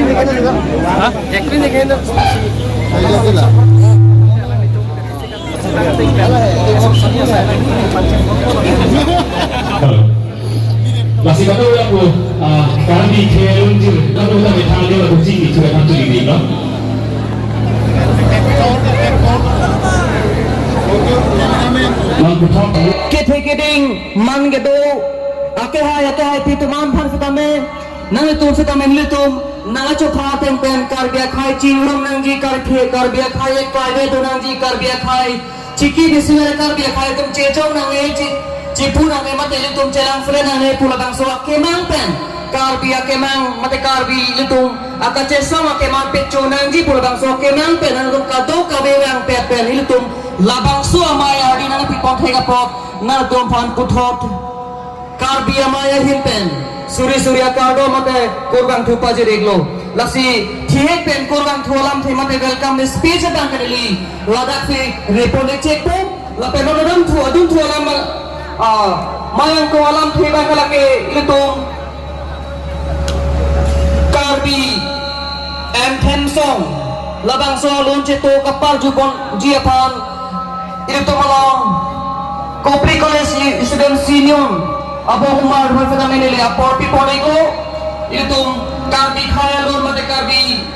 Hah? Ekrin yang kena. Masih kata orang tu, kami kelun je, kalau kita berthang dia baru sini cuba hantu diri, no? Keting man gitu, akhir itu mampan setame, nang itu setame litum, nang coba tempen karbiak khai cinglum nang ji karbiak khai private tu nang ji karbiak khai, ciki bisnya karbiak khai tum cecau nang cipu nang mate litum celang friend nang pula bangso kemang pen, karbiak kemang mate karbi litum, akan cesama kemang pecu nang ji pula bangso kemang pen nang tum kado kabe yang pen litum. Labang suah maya di nang pipon hega pot nang dompan kuthot karbi maya himpen suri akardo mate kurban thupa je reglo lasi thiek pen kurban tholam the mate welcome speech bang kadeli ladak fi report check po la pe nodam thu adun tholam mayang ko alam the ba kalake litum karbi anthem song labang so lon cheto kapal jubon jiapan itu malang Kopri College student senior Abu Umar berfirman ini apa people itu kami khayalun mate kami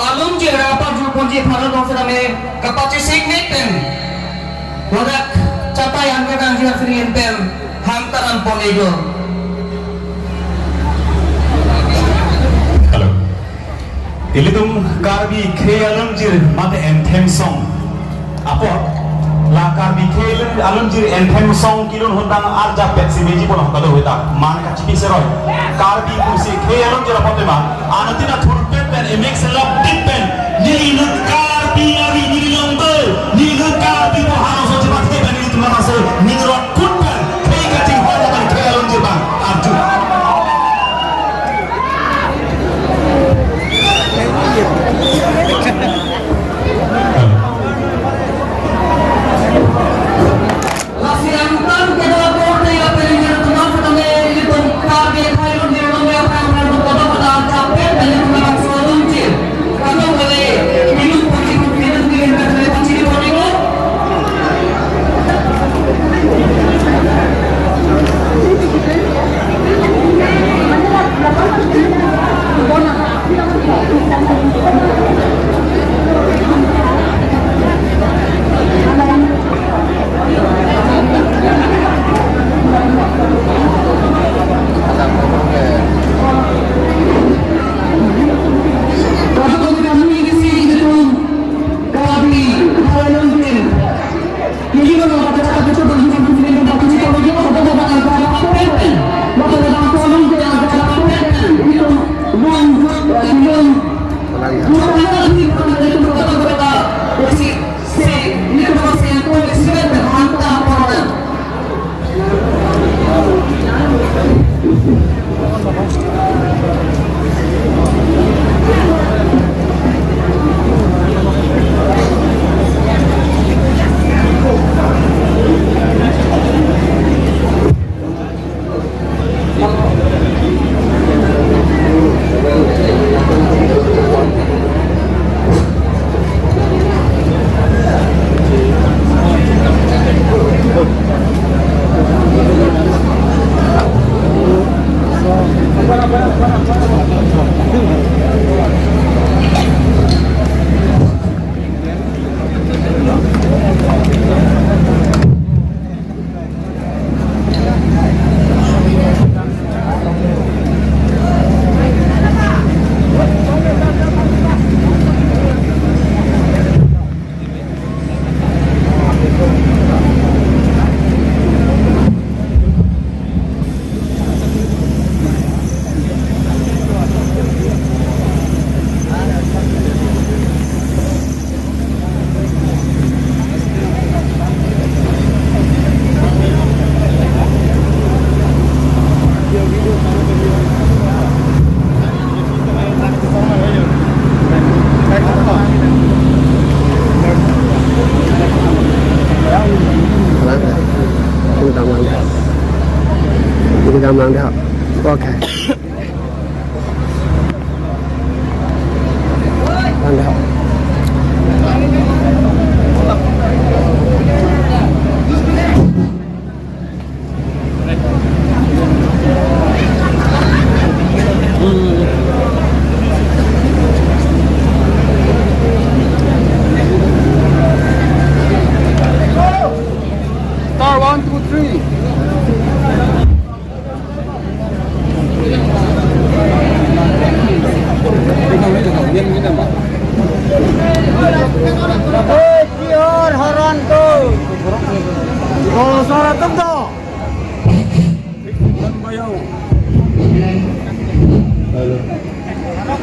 alum je apa jupon je pharal berfirman kapace signaten wadak capai angka kang je free pen hantaran ponego halo ilitum karbi khayalun je mate anthem song apa lakar Mikhail alunjir anthem song kilun hundang arja pet si meji pun kado hoita man ka chipi seroy karbi kusi khe alunjir apotema anatina thurpet pen it makes a lot different nilut karbi abi nilombe nilut karbi pohano so jibat ke pen itu mana so nilot kutpen khe ka ting hoita kan khe alunjir bang arjuกำลังเท่าโอเค Star 1, 2, 3. Kior horon tuh. Oh, suara tuh.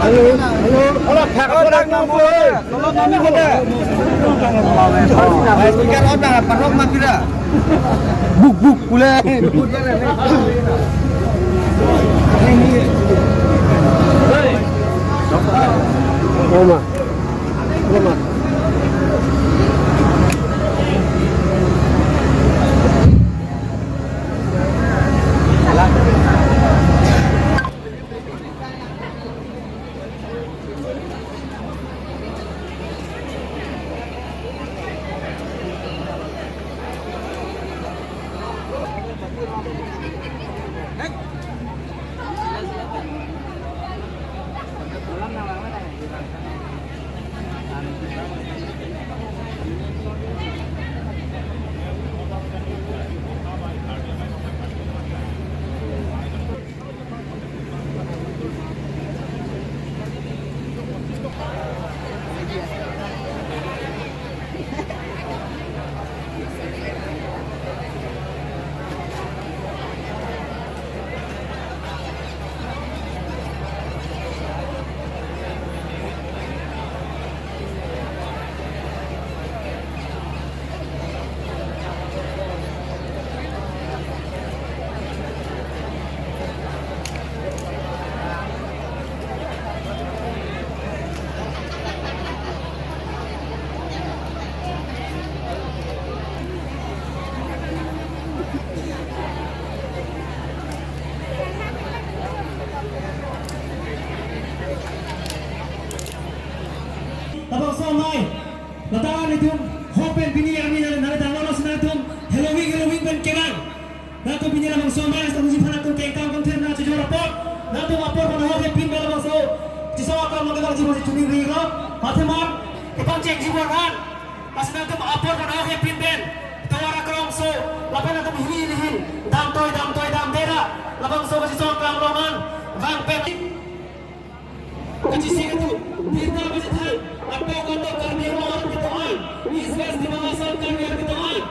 Halo. Halo, phạt orang ngamu. Kalau kami ada. Speaker on dah, parok mati dah. Buk pula. Roma. Tabang somai, lataan itu hopen bini yang ini nari tangan los natum Halloween ben kerang, natum bini lamang somai sta musim hanatum kengkang konten na tujuh rapor, natum apor pada hopen pin bela maso, cisawa kam mengenal jiwa cumi ringo, matemar, kita cek jiwa kan, pas natum apor pada hopen pin ben, tawara kerong so, lapan natum hihin, dam toy dam dera, labang so masih sok kam longan, vang petik. Kecisi itu, kita masih tahu apa kata kami orang kita an, isgas di bawah kami kita an.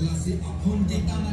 Lasi apun kita